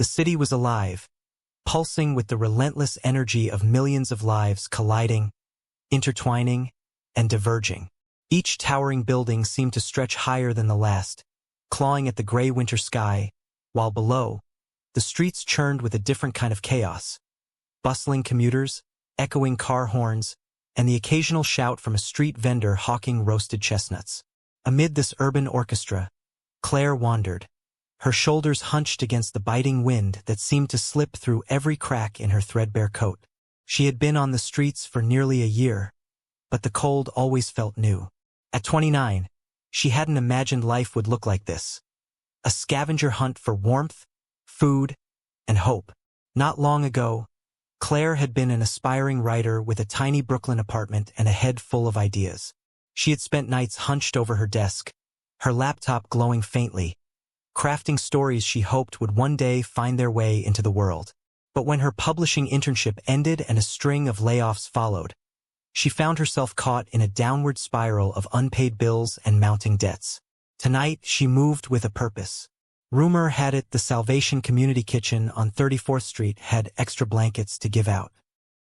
The city was alive, pulsing with the relentless energy of millions of lives colliding, intertwining, and diverging. Each towering building seemed to stretch higher than the last, clawing at the gray winter sky, while below, the streets churned with a different kind of chaos. Bustling commuters, echoing car horns, and the occasional shout from a street vendor hawking roasted chestnuts. Amid this urban orchestra, Claire wandered, her shoulders hunched against the biting wind that seemed to slip through every crack in her threadbare coat. She had been on the streets for nearly a year, but the cold always felt new. At 29, she hadn't imagined life would look like this. A scavenger hunt for warmth, food, and hope. Not long ago, Claire had been an aspiring writer with a tiny Brooklyn apartment and a head full of ideas. She had spent nights hunched over her desk, her laptop glowing faintly, crafting stories she hoped would one day find their way into the world. But when her publishing internship ended and a string of layoffs followed, she found herself caught in a downward spiral of unpaid bills and mounting debts. Tonight, she moved with a purpose. Rumor had it the Salvation Community Kitchen on 34th Street had extra blankets to give out.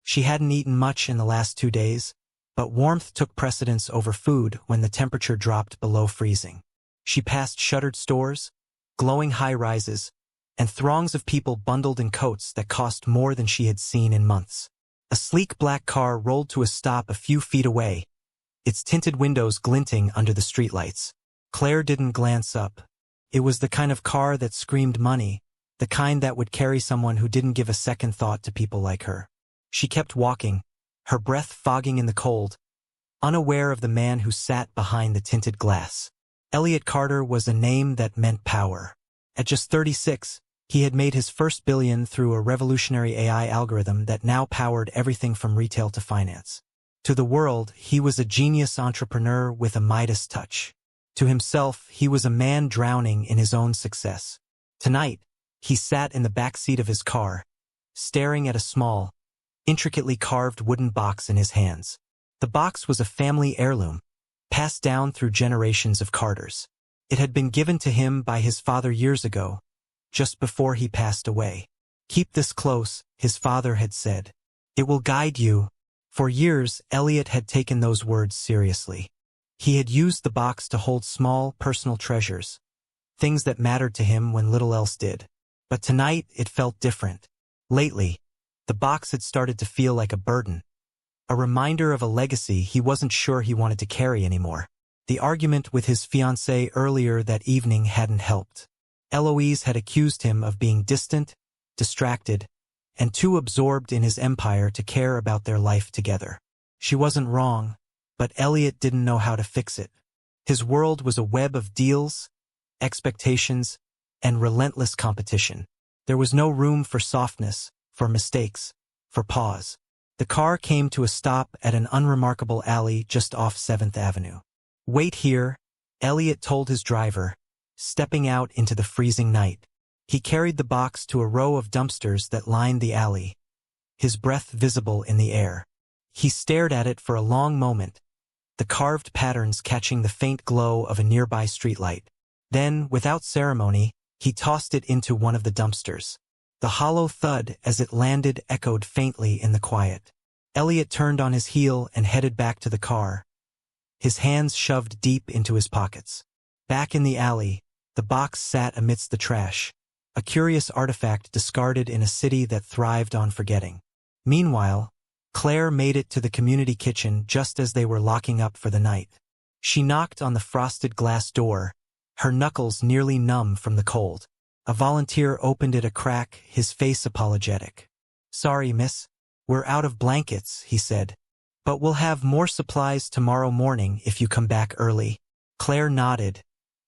She hadn't eaten much in the last 2 days, but warmth took precedence over food when the temperature dropped below freezing. She passed shuttered stores, glowing high-rises, and throngs of people bundled in coats that cost more than she had seen in months. A sleek black car rolled to a stop a few feet away, its tinted windows glinting under the streetlights. Claire didn't glance up. It was the kind of car that screamed money, the kind that would carry someone who didn't give a second thought to people like her. She kept walking, her breath fogging in the cold, unaware of the man who sat behind the tinted glass. Elliot Carter was a name that meant power. At just 36, he had made his first billion through a revolutionary AI algorithm that now powered everything from retail to finance. To the world, he was a genius entrepreneur with a Midas touch. To himself, he was a man drowning in his own success. Tonight, he sat in the back seat of his car, staring at a small, intricately carved wooden box in his hands. The box was a family heirloom, passed down through generations of Carters. It had been given to him by his father years ago, just before he passed away. "Keep this close," his father had said. "It will guide you." For years, Elliot had taken those words seriously. He had used the box to hold small, personal treasures, things that mattered to him when little else did. But tonight, it felt different. Lately, the box had started to feel like a burden, a reminder of a legacy he wasn't sure he wanted to carry anymore. The argument with his fiancée earlier that evening hadn't helped. Eloise had accused him of being distant, distracted, and too absorbed in his empire to care about their life together. She wasn't wrong, but Elliot didn't know how to fix it. His world was a web of deals, expectations, and relentless competition. There was no room for softness, for mistakes, for pause. The car came to a stop at an unremarkable alley just off 7th Avenue. "Wait here," Elliot told his driver, stepping out into the freezing night. He carried the box to a row of dumpsters that lined the alley, his breath visible in the air. He stared at it for a long moment, the carved patterns catching the faint glow of a nearby streetlight. Then, without ceremony, he tossed it into one of the dumpsters. The hollow thud as it landed echoed faintly in the quiet. Elliot turned on his heel and headed back to the car, his hands shoved deep into his pockets. Back in the alley, the box sat amidst the trash, a curious artifact discarded in a city that thrived on forgetting. Meanwhile, Claire made it to the community kitchen just as they were locking up for the night. She knocked on the frosted glass door, her knuckles nearly numb from the cold. A volunteer opened it a crack, his face apologetic. "Sorry, miss. We're out of blankets," he said. "But we'll have more supplies tomorrow morning if you come back early." Claire nodded,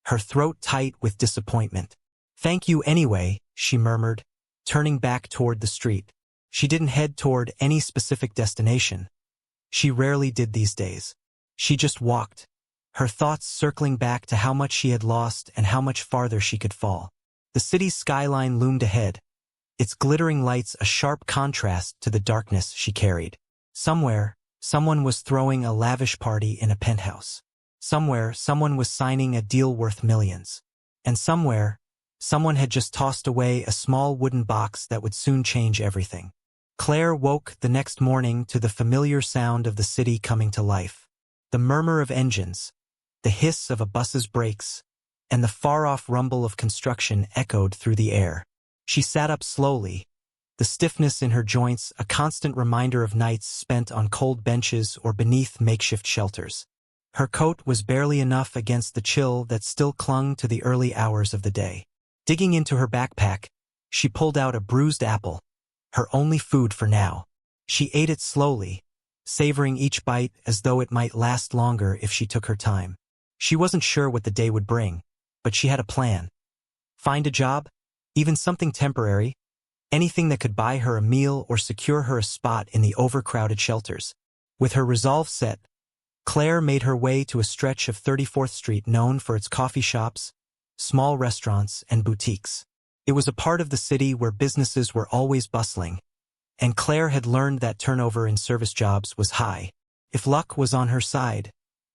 her throat tight with disappointment. "Thank you anyway," she murmured, turning back toward the street. She didn't head toward any specific destination. She rarely did these days. She just walked, her thoughts circling back to how much she had lost and how much farther she could fall. The city's skyline loomed ahead, its glittering lights a sharp contrast to the darkness she carried. Somewhere, someone was throwing a lavish party in a penthouse. Somewhere, someone was signing a deal worth millions. And somewhere, Someone had just tossed away a small wooden box that would soon change everything. Claire woke the next morning to the familiar sound of the city coming to life. The murmur of engines, the hiss of a bus's brakes, and the far-off rumble of construction echoed through the air. She sat up slowly, the stiffness in her joints a constant reminder of nights spent on cold benches or beneath makeshift shelters. Her coat was barely enough against the chill that still clung to the early hours of the day. Digging into her backpack, she pulled out a bruised apple, her only food for now. She ate it slowly, savoring each bite as though it might last longer if she took her time. She wasn't sure what the day would bring, but she had a plan. Find a job, even something temporary, anything that could buy her a meal or secure her a spot in the overcrowded shelters. With her resolve set, Claire made her way to a stretch of 34th Street known for its coffee shops, small restaurants, and boutiques. It was a part of the city where businesses were always bustling, and Claire had learned that turnover in service jobs was high. If luck was on her side,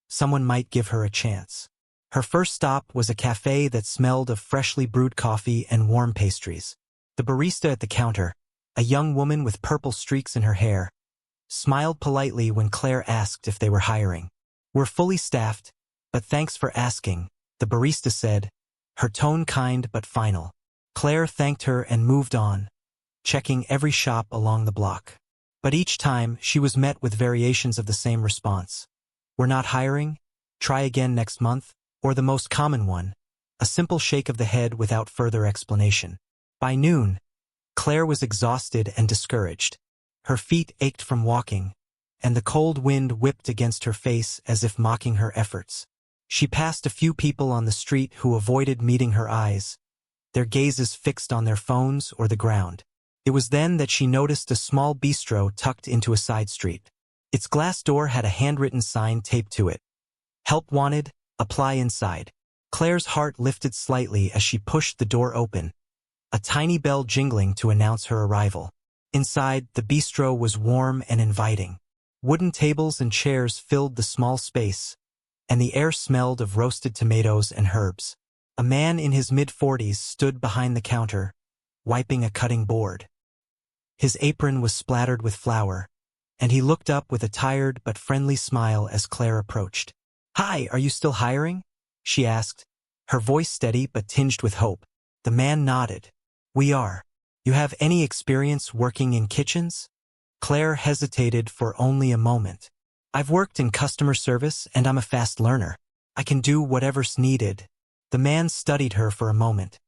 someone might give her a chance. Her first stop was a cafe that smelled of freshly brewed coffee and warm pastries. The barista at the counter, a young woman with purple streaks in her hair, smiled politely when Claire asked if they were hiring. "We're fully staffed, but thanks for asking," the barista said, her tone kind but final. Claire thanked her and moved on, checking every shop along the block. But each time, she was met with variations of the same response. "We're not hiring? Try again next month," or the most common one, a simple shake of the head without further explanation. By noon, Claire was exhausted and discouraged. Her feet ached from walking, and the cold wind whipped against her face as if mocking her efforts. She passed a few people on the street who avoided meeting her eyes, their gazes fixed on their phones or the ground. It was then that she noticed a small bistro tucked into a side street. Its glass door had a handwritten sign taped to it. "Help wanted, apply inside." Claire's heart lifted slightly as she pushed the door open, a tiny bell jingling to announce her arrival. Inside, the bistro was warm and inviting. Wooden tables and chairs filled the small space, and the air smelled of roasted tomatoes and herbs. A man in his mid-40s stood behind the counter, wiping a cutting board. His apron was splattered with flour, and he looked up with a tired but friendly smile as Claire approached. "Hi, are you still hiring?" she asked, her voice steady but tinged with hope. The man nodded. "We are. You have any experience working in kitchens?" Claire hesitated for only a moment. "I've worked in customer service and I'm a fast learner. I can do whatever's needed." The man studied her for a moment,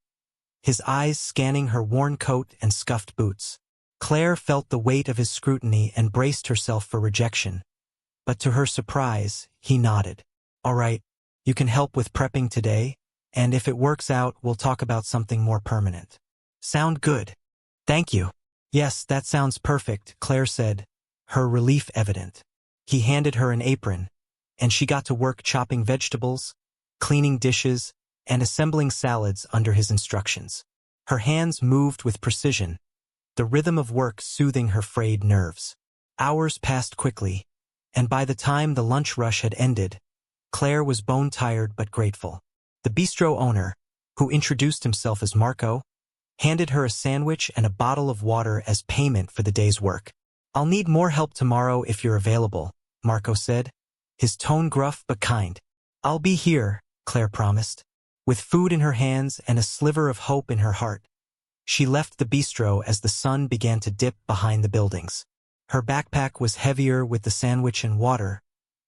his eyes scanning her worn coat and scuffed boots. Claire felt the weight of his scrutiny and braced herself for rejection. But to her surprise, he nodded. "All right, you can help with prepping today, and if it works out, we'll talk about something more permanent." "Sound good. Thank you." "Yes, that sounds perfect," Claire said, her relief evident. He handed her an apron, and she got to work chopping vegetables, cleaning dishes, and assembling salads under his instructions. Her hands moved with precision, the rhythm of work soothing her frayed nerves. Hours passed quickly, and by the time the lunch rush had ended, Claire was bone-tired but grateful. The bistro owner, who introduced himself as Marco, handed her a sandwich and a bottle of water as payment for the day's work. "I'll need more help tomorrow if you're available," Marco said, his tone gruff but kind. "I'll be here," Claire promised. With food in her hands and a sliver of hope in her heart, she left the bistro as the sun began to dip behind the buildings. Her backpack was heavier with the sandwich and water,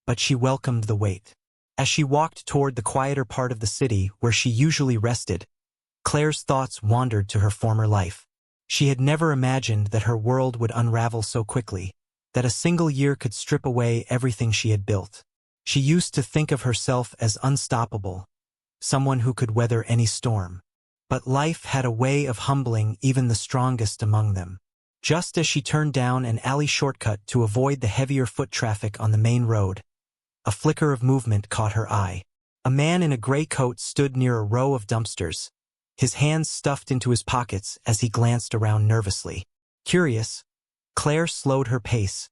but she welcomed the weight. As she walked toward the quieter part of the city where she usually rested, Claire's thoughts wandered to her former life. She had never imagined that her world would unravel so quickly, that a single year could strip away everything she had built. She used to think of herself as unstoppable, someone who could weather any storm. But life had a way of humbling even the strongest among them. Just as she turned down an alley shortcut to avoid the heavier foot traffic on the main road, a flicker of movement caught her eye. A man in a gray coat stood near a row of dumpsters, his hands stuffed into his pockets as he glanced around nervously. Curious, Claire slowed her pace,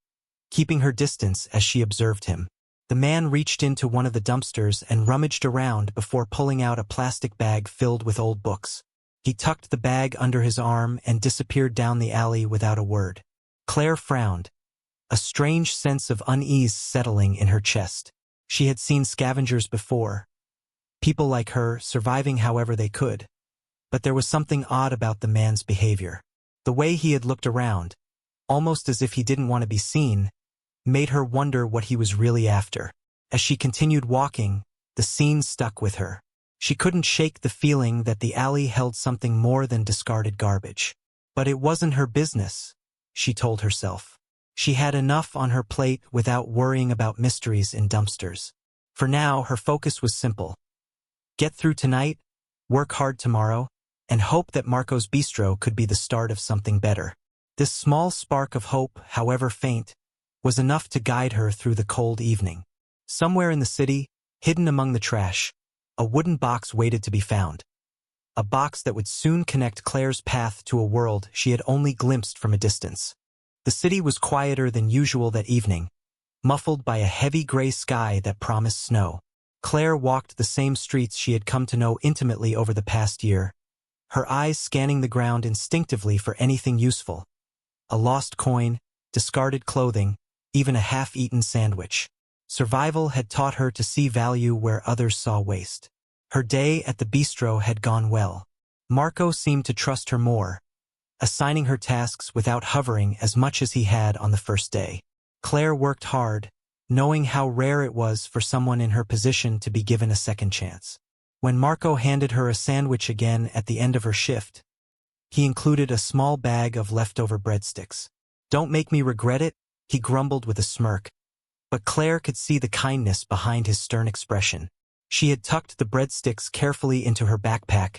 keeping her distance as she observed him. The man reached into one of the dumpsters and rummaged around before pulling out a plastic bag filled with old books. He tucked the bag under his arm and disappeared down the alley without a word. Claire frowned, a strange sense of unease settling in her chest. She had seen scavengers before, people like her surviving however they could, but there was something odd about the man's behavior. The way he had looked around, almost as if he didn't want to be seen, made her wonder what he was really after. As she continued walking, the scene stuck with her. She couldn't shake the feeling that the alley held something more than discarded garbage. But it wasn't her business, she told herself. She had enough on her plate without worrying about mysteries in dumpsters. For now, her focus was simple. Get through tonight, work hard tomorrow, and hope that Marco's Bistro could be the start of something better. This small spark of hope, however faint, was enough to guide her through the cold evening. Somewhere in the city, hidden among the trash, a wooden box waited to be found. A box that would soon connect Claire's path to a world she had only glimpsed from a distance. The city was quieter than usual that evening, muffled by a heavy gray sky that promised snow. Claire walked the same streets she had come to know intimately over the past year, her eyes scanning the ground instinctively for anything useful. A lost coin, discarded clothing, even a half-eaten sandwich. Survival had taught her to see value where others saw waste. Her day at the bistro had gone well. Marco seemed to trust her more, assigning her tasks without hovering as much as he had on the first day. Claire worked hard, knowing how rare it was for someone in her position to be given a second chance. When Marco handed her a sandwich again at the end of her shift, he included a small bag of leftover breadsticks. "Don't make me regret it," he grumbled with a smirk. But Claire could see the kindness behind his stern expression. She had tucked the breadsticks carefully into her backpack,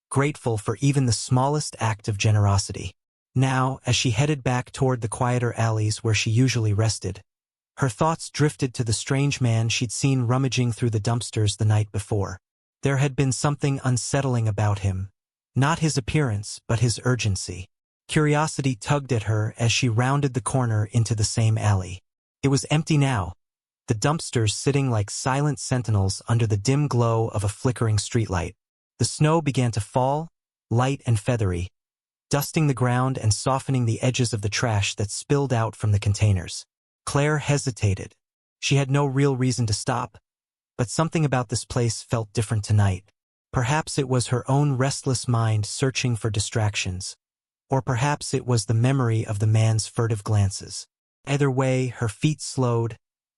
grateful for even the smallest act of generosity. Now, as she headed back toward the quieter alleys where she usually rested, her thoughts drifted to the strange man she'd seen rummaging through the dumpsters the night before. There had been something unsettling about him, not his appearance, but his urgency. Curiosity tugged at her as she rounded the corner into the same alley. It was empty now, the dumpsters sitting like silent sentinels under the dim glow of a flickering streetlight. The snow began to fall, light and feathery, dusting the ground and softening the edges of the trash that spilled out from the containers. Claire hesitated. She had no real reason to stop, but something about this place felt different tonight. Perhaps it was her own restless mind searching for distractions, or perhaps it was the memory of the man's furtive glances. Either way, her feet slowed,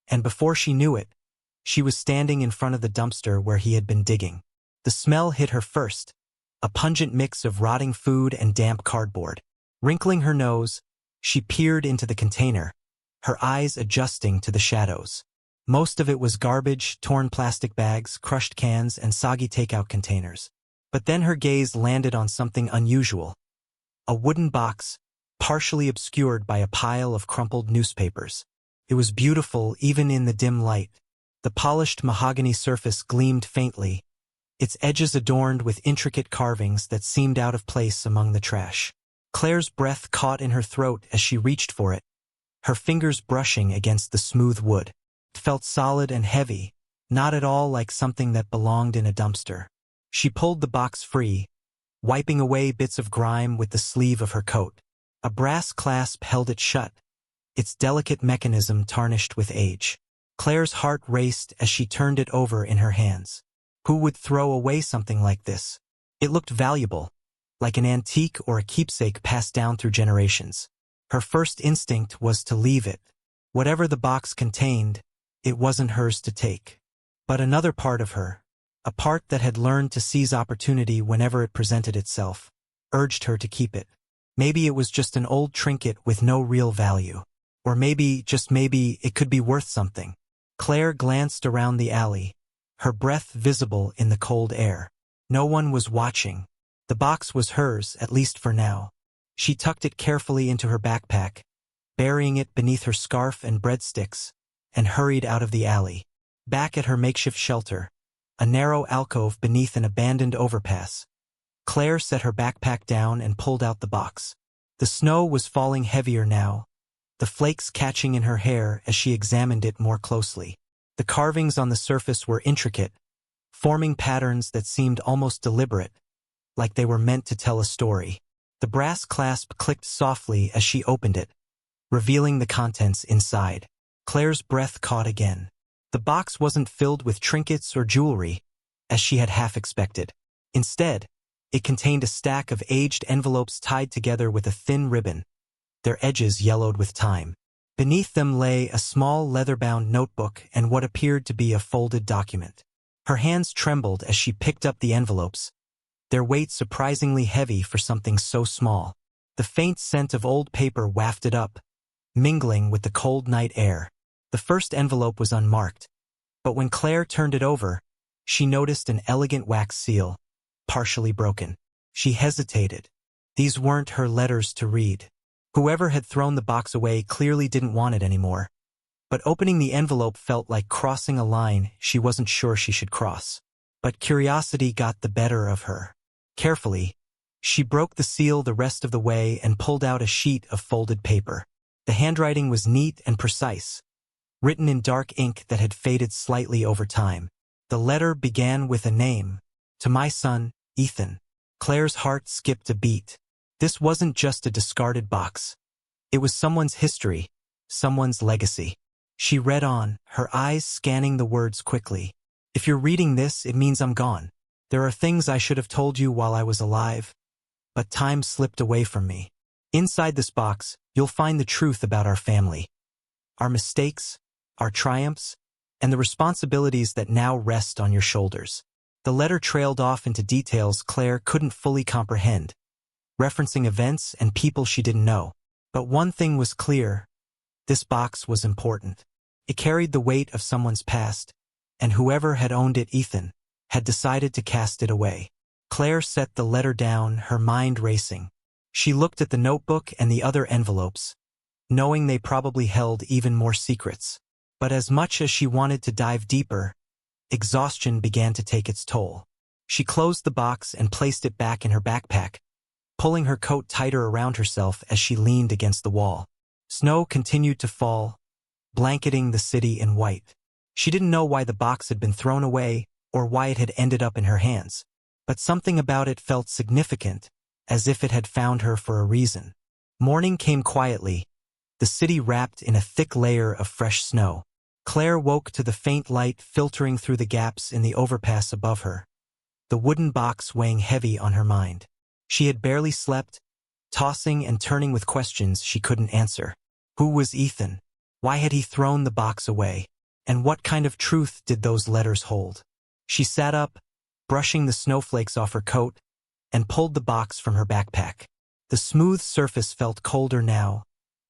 and before she knew it, she was standing in front of the dumpster where he had been digging. The smell hit her first, a pungent mix of rotting food and damp cardboard. Wrinkling her nose, she peered into the container, her eyes adjusting to the shadows. Most of it was garbage, torn plastic bags, crushed cans, and soggy takeout containers. But then her gaze landed on something unusual. A wooden box, partially obscured by a pile of crumpled newspapers. It was beautiful even in the dim light. The polished mahogany surface gleamed faintly, its edges adorned with intricate carvings that seemed out of place among the trash. Claire's breath caught in her throat as she reached for it, her fingers brushing against the smooth wood. It felt solid and heavy, not at all like something that belonged in a dumpster. She pulled the box free, wiping away bits of grime with the sleeve of her coat. A brass clasp held it shut, its delicate mechanism tarnished with age. Claire's heart raced as she turned it over in her hands. Who would throw away something like this? It looked valuable, like an antique or a keepsake passed down through generations. Her first instinct was to leave it. Whatever the box contained, it wasn't hers to take. But another part of her, a part that had learned to seize opportunity whenever it presented itself, urged her to keep it. Maybe it was just an old trinket with no real value. Or maybe, just maybe, it could be worth something. Claire glanced around the alley, her breath visible in the cold air. No one was watching. The box was hers, at least for now. She tucked it carefully into her backpack, burying it beneath her scarf and breadsticks, and hurried out of the alley. Back at her makeshift shelter, a narrow alcove beneath an abandoned overpass, Claire set her backpack down and pulled out the box. The snow was falling heavier now, the flakes catching in her hair as she examined it more closely. The carvings on the surface were intricate, forming patterns that seemed almost deliberate, like they were meant to tell a story. The brass clasp clicked softly as she opened it, revealing the contents inside. Claire's breath caught again. The box wasn't filled with trinkets or jewelry, as she had half expected. Instead, it contained a stack of aged envelopes tied together with a thin ribbon, their edges yellowed with time. Beneath them lay a small leather-bound notebook and what appeared to be a folded document. Her hands trembled as she picked up the envelopes, their weight surprisingly heavy for something so small. The faint scent of old paper wafted up, mingling with the cold night air. The first envelope was unmarked, but when Claire turned it over, she noticed an elegant wax seal, partially broken. She hesitated. These weren't her letters to read. Whoever had thrown the box away clearly didn't want it anymore. But opening the envelope felt like crossing a line she wasn't sure she should cross. But curiosity got the better of her. Carefully, she broke the seal the rest of the way and pulled out a sheet of folded paper. The handwriting was neat and precise, written in dark ink that had faded slightly over time. The letter began with a name. To my son, Ethan. Claire's heart skipped a beat. This wasn't just a discarded box. It was someone's history, someone's legacy. She read on, her eyes scanning the words quickly. If you're reading this, it means I'm gone. There are things I should have told you while I was alive, but time slipped away from me. Inside this box, you'll find the truth about our family, our mistakes, our triumphs, and the responsibilities that now rest on your shoulders. The letter trailed off into details Claire couldn't fully comprehend, referencing events and people she didn't know. But one thing was clear. This box was important. It carried the weight of someone's past, and whoever had owned it, Ethan, had decided to cast it away. Claire set the letter down, her mind racing. She looked at the notebook and the other envelopes, knowing they probably held even more secrets. But as much as she wanted to dive deeper, exhaustion began to take its toll. She closed the box and placed it back in her backpack, pulling her coat tighter around herself as she leaned against the wall. Snow continued to fall, blanketing the city in white. She didn't know why the box had been thrown away or why it had ended up in her hands, but something about it felt significant, as if it had found her for a reason. Morning came quietly, the city wrapped in a thick layer of fresh snow. Claire woke to the faint light filtering through the gaps in the overpass above her, the wooden box weighing heavy on her mind. She had barely slept, tossing and turning with questions she couldn't answer. Who was Ethan? Why had he thrown the box away? And what kind of truth did those letters hold? She sat up, brushing the snowflakes off her coat, and pulled the box from her backpack. The smooth surface felt colder now,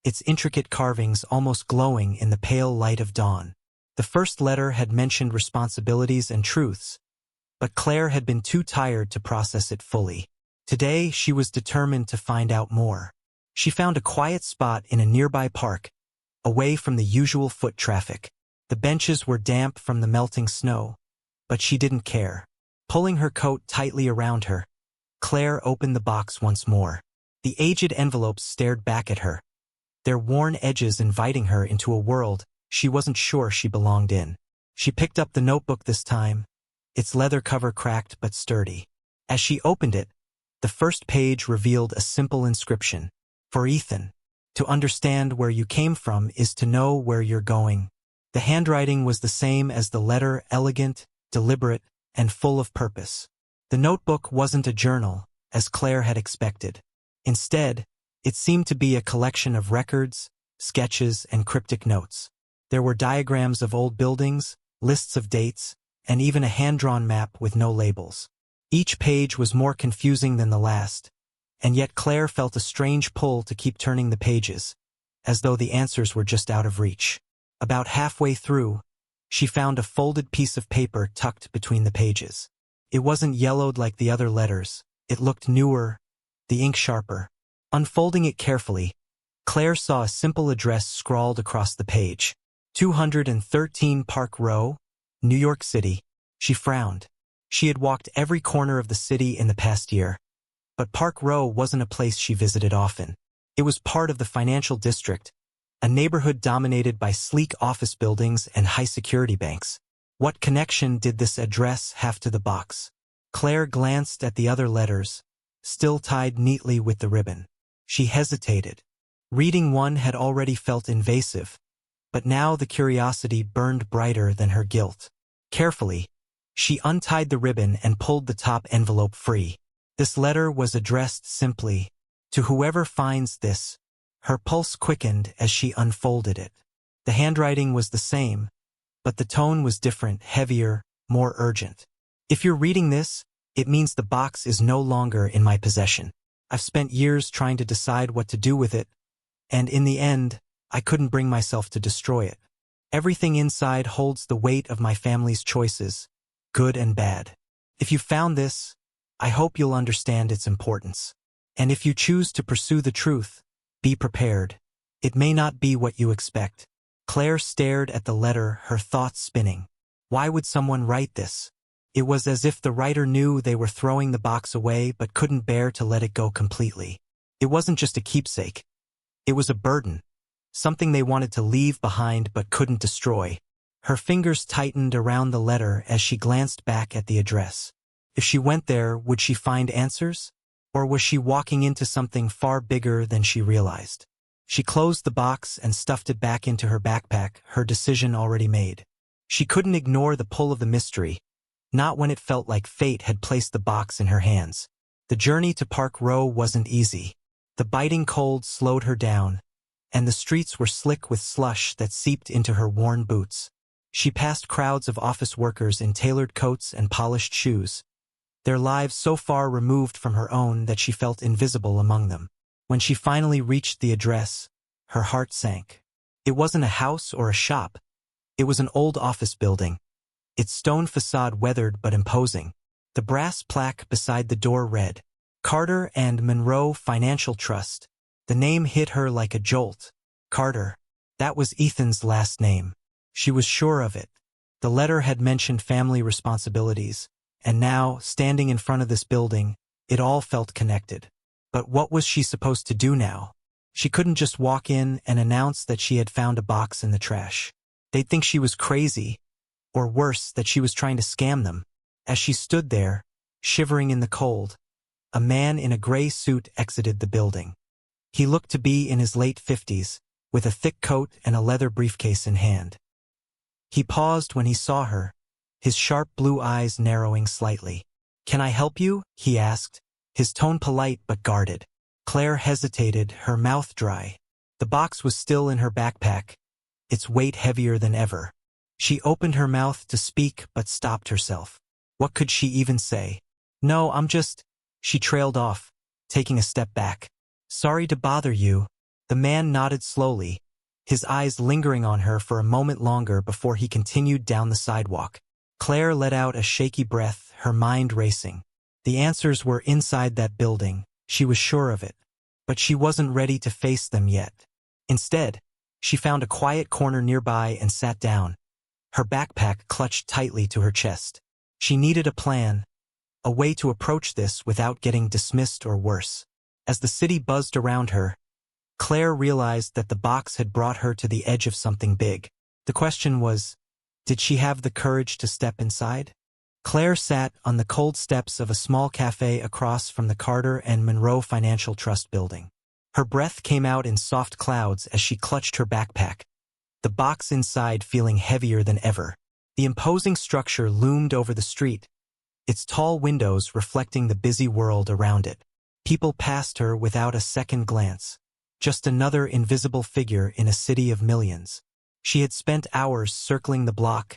its intricate carvings almost glowing in the pale light of dawn. The first letter had mentioned responsibilities and truths, but Claire had been too tired to process it fully. Today, she was determined to find out more. She found a quiet spot in a nearby park, away from the usual foot traffic. The benches were damp from the melting snow, but she didn't care. Pulling her coat tightly around her, Claire opened the box once more. The aged envelopes stared back at her, their worn edges inviting her into a world she wasn't sure she belonged in. She picked up the notebook this time, its leather cover cracked but sturdy. As she opened it, the first page revealed a simple inscription. For Ethan, to understand where you came from is to know where you're going. The handwriting was the same as the letter, elegant, deliberate, and full of purpose. The notebook wasn't a journal, as Claire had expected. Instead, it seemed to be a collection of records, sketches, and cryptic notes. There were diagrams of old buildings, lists of dates, and even a hand-drawn map with no labels. Each page was more confusing than the last, and yet Claire felt a strange pull to keep turning the pages, as though the answers were just out of reach. About halfway through, she found a folded piece of paper tucked between the pages. It wasn't yellowed like the other letters. It looked newer, the ink sharper. Unfolding it carefully, Claire saw a simple address scrawled across the page. 213 Park Row, New York City. She frowned. She had walked every corner of the city in the past year, but Park Row wasn't a place she visited often. It was part of the financial district, a neighborhood dominated by sleek office buildings and high-security banks. What connection did this address have to the box? Claire glanced at the other letters, still tied neatly with the ribbon. She hesitated. Reading one had already felt invasive, but now the curiosity burned brighter than her guilt. Carefully, she untied the ribbon and pulled the top envelope free. This letter was addressed simply, "To whoever finds this." Her pulse quickened as she unfolded it. The handwriting was the same, but the tone was different, heavier, more urgent. "If you're reading this, it means the box is no longer in my possession. I've spent years trying to decide what to do with it, and in the end, I couldn't bring myself to destroy it. Everything inside holds the weight of my family's choices, good and bad. If you found this, I hope you'll understand its importance. And if you choose to pursue the truth, be prepared. It may not be what you expect." Claire stared at the letter, her thoughts spinning. Why would someone write this? It was as if the writer knew they were throwing the box away but couldn't bear to let it go completely. It wasn't just a keepsake. It was a burden, something they wanted to leave behind but couldn't destroy. Her fingers tightened around the letter as she glanced back at the address. If she went there, would she find answers? Or was she walking into something far bigger than she realized? She closed the box and stuffed it back into her backpack, her decision already made. She couldn't ignore the pull of the mystery, not when it felt like fate had placed the box in her hands. The journey to Park Row wasn't easy. The biting cold slowed her down, and the streets were slick with slush that seeped into her worn boots. She passed crowds of office workers in tailored coats and polished shoes, their lives so far removed from her own that she felt invisible among them. When she finally reached the address, her heart sank. It wasn't a house or a shop. It was an old office building, its stone facade weathered but imposing. The brass plaque beside the door read, "Carter and Monroe Financial Trust." The name hit her like a jolt. Carter. That was Ethan's last name. She was sure of it. The letter had mentioned family responsibilities, and now, standing in front of this building, it all felt connected. But what was she supposed to do now? She couldn't just walk in and announce that she had found a box in the trash. They'd think she was crazy, or worse, that she was trying to scam them. As she stood there, shivering in the cold, a man in a gray suit exited the building. He looked to be in his late 50s, with a thick coat and a leather briefcase in hand. He paused when he saw her, his sharp blue eyes narrowing slightly. "Can I help you?" he asked, his tone polite but guarded. Claire hesitated, her mouth dry. The box was still in her backpack, its weight heavier than ever. She opened her mouth to speak but stopped herself. What could she even say? "No, I'm just—" She trailed off, taking a step back. "Sorry to bother you." The man nodded slowly, his eyes lingering on her for a moment longer before he continued down the sidewalk. Claire let out a shaky breath, her mind racing. The answers were inside that building, she was sure of it. But she wasn't ready to face them yet. Instead, she found a quiet corner nearby and sat down, her backpack clutched tightly to her chest. She needed a plan, a way to approach this without getting dismissed or worse. As the city buzzed around her, Claire realized that the box had brought her to the edge of something big. The question was, did she have the courage to step inside? Claire sat on the cold steps of a small cafe across from the Carter and Monroe Financial Trust building. Her breath came out in soft clouds as she clutched her backpack, the box inside feeling heavier than ever. The imposing structure loomed over the street, its tall windows reflecting the busy world around it. People passed her without a second glance, just another invisible figure in a city of millions. She had spent hours circling the block,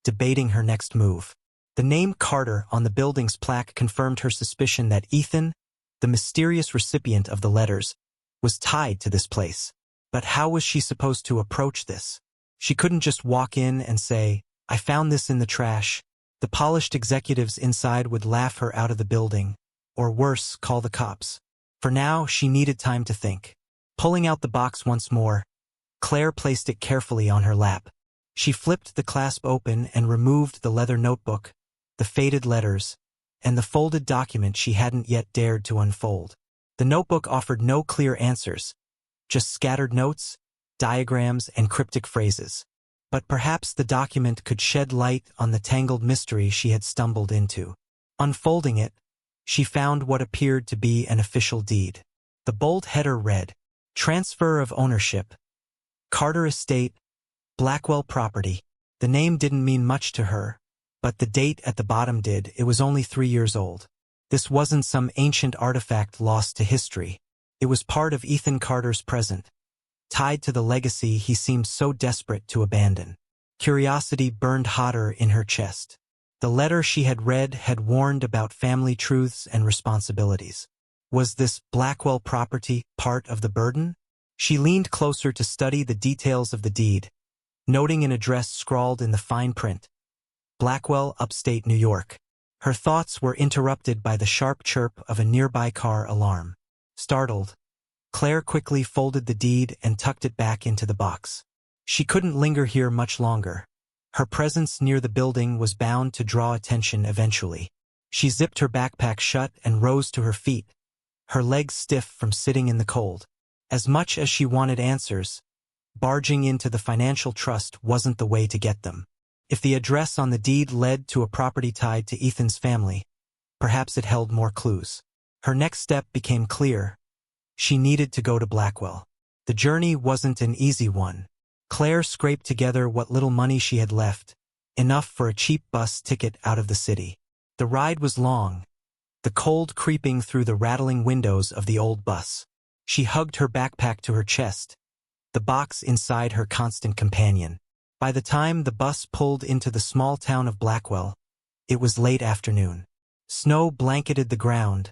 debating her next move. The name Carter on the building's plaque confirmed her suspicion that Ethan, the mysterious recipient of the letters, was tied to this place. But how was she supposed to approach this? She couldn't just walk in and say, "I found this in the trash." The polished executives inside would laugh her out of the building, or worse, call the cops. For now, she needed time to think. Pulling out the box once more, Claire placed it carefully on her lap. She flipped the clasp open and removed the leather notebook, the faded letters, and the folded document she hadn't yet dared to unfold. The notebook offered no clear answers, just scattered notes, diagrams, and cryptic phrases. But perhaps the document could shed light on the tangled mystery she had stumbled into. Unfolding it, she found what appeared to be an official deed. The bold header read, "Transfer of ownership. Carter Estate, Blackwell Property." The name didn't mean much to her, but the date at the bottom did. It was only 3 years old. This wasn't some ancient artifact lost to history. It was part of Ethan Carter's present, tied to the legacy he seemed so desperate to abandon. Curiosity burned hotter in her chest. The letter she had read had warned about family truths and responsibilities. Was this Blackwell property part of the burden? She leaned closer to study the details of the deed, noting an address scrawled in the fine print, Blackwell, upstate New York. Her thoughts were interrupted by the sharp chirp of a nearby car alarm. Startled, Claire quickly folded the deed and tucked it back into the box. She couldn't linger here much longer. Her presence near the building was bound to draw attention eventually. She zipped her backpack shut and rose to her feet, her legs stiff from sitting in the cold. As much as she wanted answers, barging into the financial trust wasn't the way to get them. If the address on the deed led to a property tied to Ethan's family, perhaps it held more clues. Her next step became clear. She needed to go to Blackwell. The journey wasn't an easy one. Claire scraped together what little money she had left, enough for a cheap bus ticket out of the city. The ride was long, the cold creeping through the rattling windows of the old bus. She hugged her backpack to her chest, the box inside her constant companion. By the time the bus pulled into the small town of Blackwell, it was late afternoon. Snow blanketed the ground,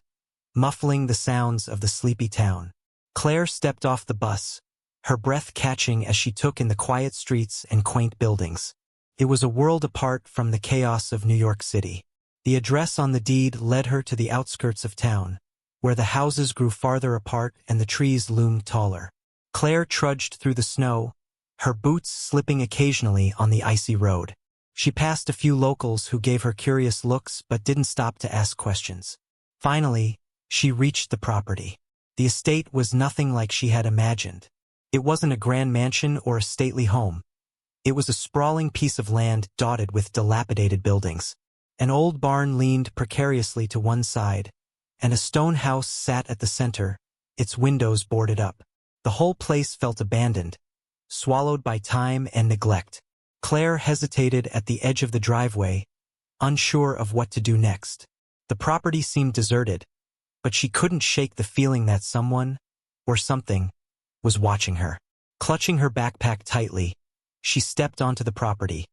muffling the sounds of the sleepy town. Claire stepped off the bus, her breath catching as she took in the quiet streets and quaint buildings. It was a world apart from the chaos of New York City. The address on the deed led her to the outskirts of town, where the houses grew farther apart and the trees loomed taller. Claire trudged through the snow, her boots slipping occasionally on the icy road. She passed a few locals who gave her curious looks but didn't stop to ask questions. Finally, she reached the property. The estate was nothing like she had imagined. It wasn't a grand mansion or a stately home. It was a sprawling piece of land dotted with dilapidated buildings. An old barn leaned precariously to one side, and a stone house sat at the center, its windows boarded up. The whole place felt abandoned, swallowed by time and neglect. Claire hesitated at the edge of the driveway, unsure of what to do next. The property seemed deserted, but she couldn't shake the feeling that someone, or something, was watching her. Clutching her backpack tightly, she stepped onto the property,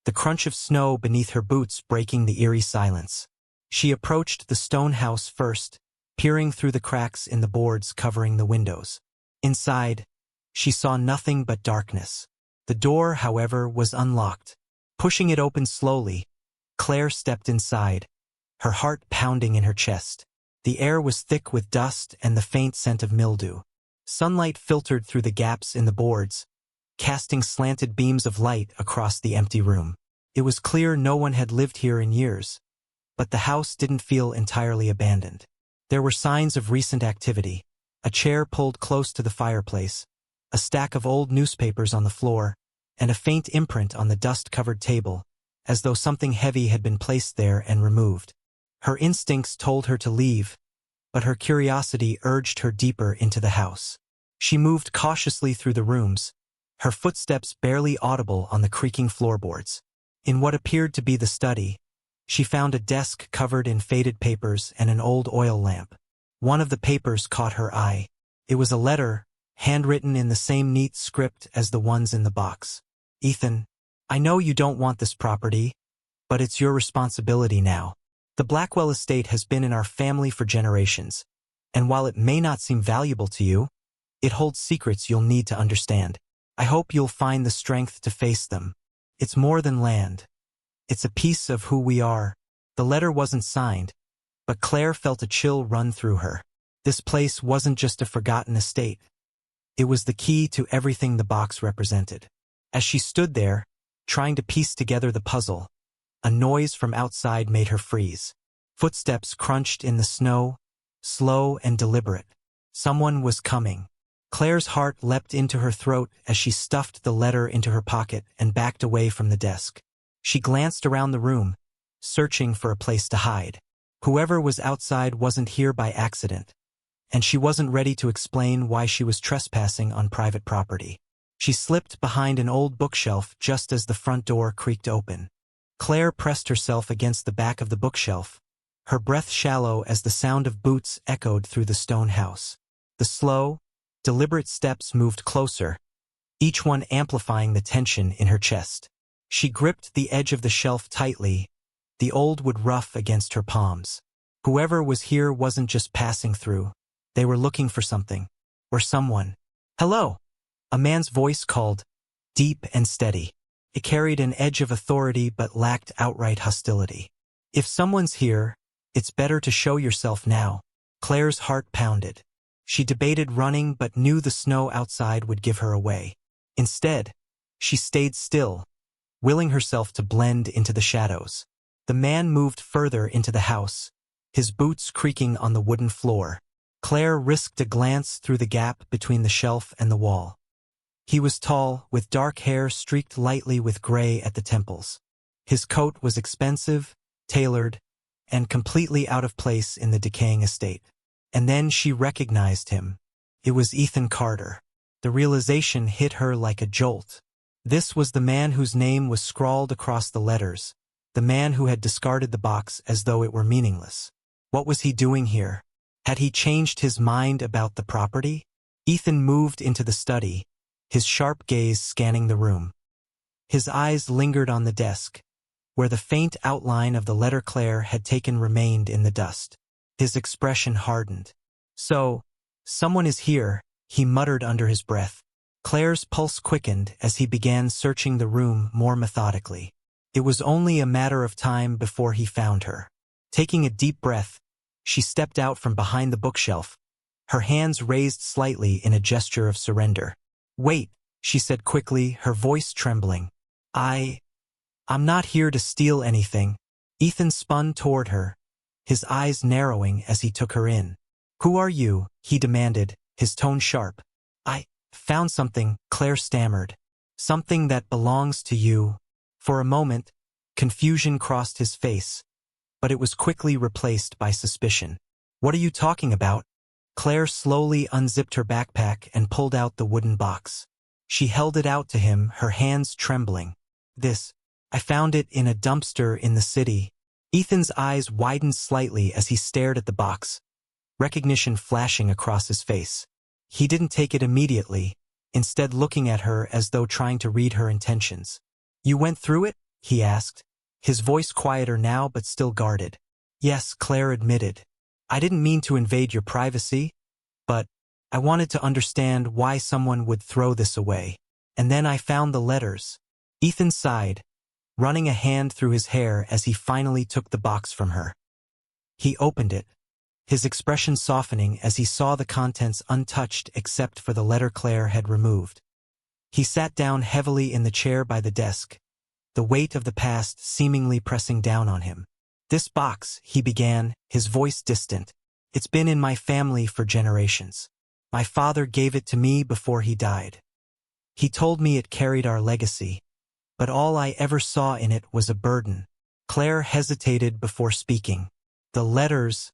the crunch of snow beneath her boots breaking the eerie silence. She approached the stone house first, peering through the cracks in the boards covering the windows. Inside, she saw nothing but darkness. The door, however, was unlocked. Pushing it open slowly, Claire stepped inside, her heart pounding in her chest. The air was thick with dust and the faint scent of mildew. Sunlight filtered through the gaps in the boards, casting slanted beams of light across the empty room. It was clear no one had lived here in years, but the house didn't feel entirely abandoned. There were signs of recent activity. A chair pulled close to the fireplace, a stack of old newspapers on the floor, and a faint imprint on the dust-covered table, as though something heavy had been placed there and removed. Her instincts told her to leave, but her curiosity urged her deeper into the house. She moved cautiously through the rooms, her footsteps barely audible on the creaking floorboards. In what appeared to be the study, she found a desk covered in faded papers and an old oil lamp. One of the papers caught her eye. It was a letter, handwritten in the same neat script as the ones in the box. "Ethan, I know you don't want this property, but it's your responsibility now. The Blackwell estate has been in our family for generations, and while it may not seem valuable to you, it holds secrets you'll need to understand. I hope you'll find the strength to face them. It's more than land. It's a piece of who we are." The letter wasn't signed, but Claire felt a chill run through her. This place wasn't just a forgotten estate. It was the key to everything the box represented. As she stood there, trying to piece together the puzzle, a noise from outside made her freeze. Footsteps crunched in the snow, slow and deliberate. Someone was coming. Claire's heart leapt into her throat as she stuffed the letter into her pocket and backed away from the desk. She glanced around the room, searching for a place to hide. Whoever was outside wasn't here by accident, and she wasn't ready to explain why she was trespassing on private property. She slipped behind an old bookshelf just as the front door creaked open. Claire pressed herself against the back of the bookshelf, her breath shallow as the sound of boots echoed through the stone house. The slow, deliberate steps moved closer, each one amplifying the tension in her chest. She gripped the edge of the shelf tightly, the old wood rough against her palms. Whoever was here wasn't just passing through. They were looking for something, or someone. "Hello!" A man's voice called, deep and steady. It carried an edge of authority but lacked outright hostility. "If someone's here, it's better to show yourself now." Claire's heart pounded. She debated running but knew the snow outside would give her away. Instead, she stayed still, willing herself to blend into the shadows. The man moved further into the house, his boots creaking on the wooden floor. Claire risked a glance through the gap between the shelf and the wall. He was tall, with dark hair streaked lightly with gray at the temples. His coat was expensive, tailored, and completely out of place in the decaying estate. And then she recognized him. It was Ethan Carter. The realization hit her like a jolt. This was the man whose name was scrawled across the letters, the man who had discarded the box as though it were meaningless. What was he doing here? Had he changed his mind about the property? Ethan moved into the study, his sharp gaze scanning the room. His eyes lingered on the desk, where the faint outline of the letter Claire had taken remained in the dust. His expression hardened. "So, someone is here," he muttered under his breath. Claire's pulse quickened as he began searching the room more methodically. It was only a matter of time before he found her. Taking a deep breath, she stepped out from behind the bookshelf, her hands raised slightly in a gesture of surrender. "Wait," she said quickly, her voice trembling. I'm not here to steal anything." Ethan spun toward her, his eyes narrowing as he took her in. "Who are you?" he demanded, his tone sharp. "I found something," Claire stammered. "Something that belongs to you." For a moment, confusion crossed his face, but it was quickly replaced by suspicion. "What are you talking about?" Claire slowly unzipped her backpack and pulled out the wooden box. She held it out to him, her hands trembling. I found it in a dumpster in the city." Ethan's eyes widened slightly as he stared at the box, recognition flashing across his face. He didn't take it immediately, instead looking at her as though trying to read her intentions. "You went through it?" he asked, his voice quieter now but still guarded. "Yes," Claire admitted. "I didn't mean to invade your privacy, but I wanted to understand why someone would throw this away. And then I found the letters." Ethan sighed, running a hand through his hair as he finally took the box from her. He opened it, his expression softening as he saw the contents untouched except for the letter Claire had removed. He sat down heavily in the chair by the desk, the weight of the past seemingly pressing down on him. "This box," he began, his voice distant. "It's been in my family for generations. My father gave it to me before he died. He told me it carried our legacy, but all I ever saw in it was a burden." Claire hesitated before speaking. "The letters,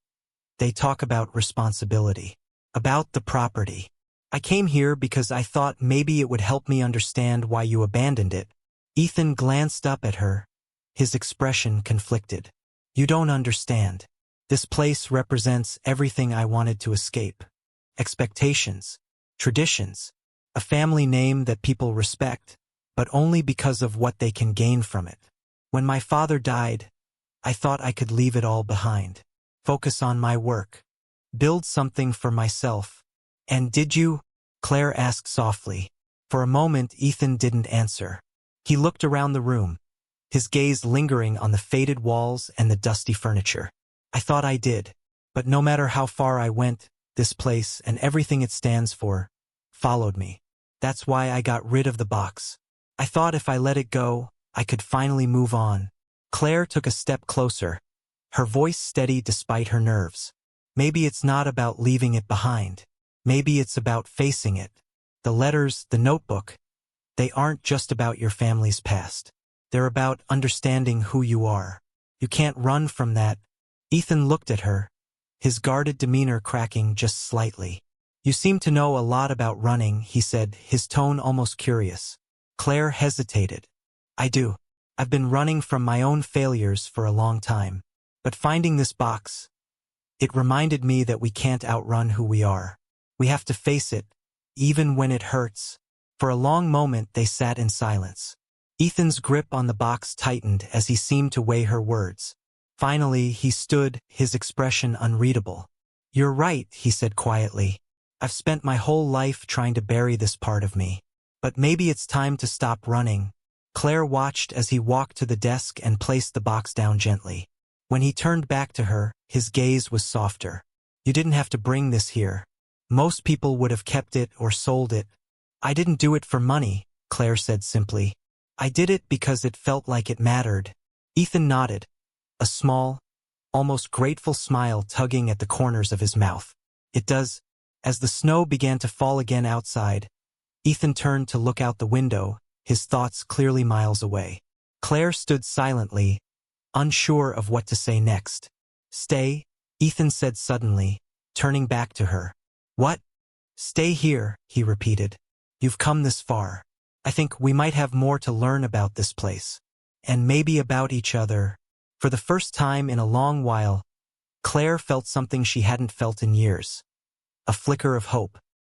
they talk about responsibility, about the property. I came here because I thought maybe it would help me understand why you abandoned it." Ethan glanced up at her, his expression conflicted. "You don't understand. This place represents everything I wanted to escape. Expectations, traditions, a family name that people respect, but only because of what they can gain from it. When my father died, I thought I could leave it all behind. Focus on my work. Build something for myself." "And did you?" Claire asked softly. For a moment, Ethan didn't answer. He looked around the room, his gaze lingering on the faded walls and the dusty furniture. "I thought I did, but no matter how far I went, this place and everything it stands for followed me. That's why I got rid of the box. I thought if I let it go, I could finally move on." Claire took a step closer, her voice steady despite her nerves. "Maybe it's not about leaving it behind. Maybe it's about facing it. The letters, the notebook, they aren't just about your family's past. They're about understanding who you are. You can't run from that." Ethan looked at her, his guarded demeanor cracking just slightly. "You seem to know a lot about running," he said, his tone almost curious. Claire hesitated. "I do. I've been running from my own failures for a long time. But finding this box, it reminded me that we can't outrun who we are. We have to face it, even when it hurts." For a long moment they sat in silence. Ethan's grip on the box tightened as he seemed to weigh her words. Finally, he stood, his expression unreadable. "You're right," he said quietly. "I've spent my whole life trying to bury this part of me. But maybe it's time to stop running." Claire watched as he walked to the desk and placed the box down gently. When he turned back to her, his gaze was softer. "You didn't have to bring this here. Most people would have kept it or sold it." "I didn't do it for money," Claire said simply. "I did it because it felt like it mattered." Ethan nodded, a small, almost grateful smile tugging at the corners of his mouth. "It does." As the snow began to fall again outside, Ethan turned to look out the window, his thoughts clearly miles away. Claire stood silently, unsure of what to say next. "Stay," Ethan said suddenly, turning back to her. "What?" "Stay here," he repeated. "You've come this far. I think we might have more to learn about this place. And maybe about each other." For the first time in a long while, Claire felt something she hadn't felt in years. A flicker of hope.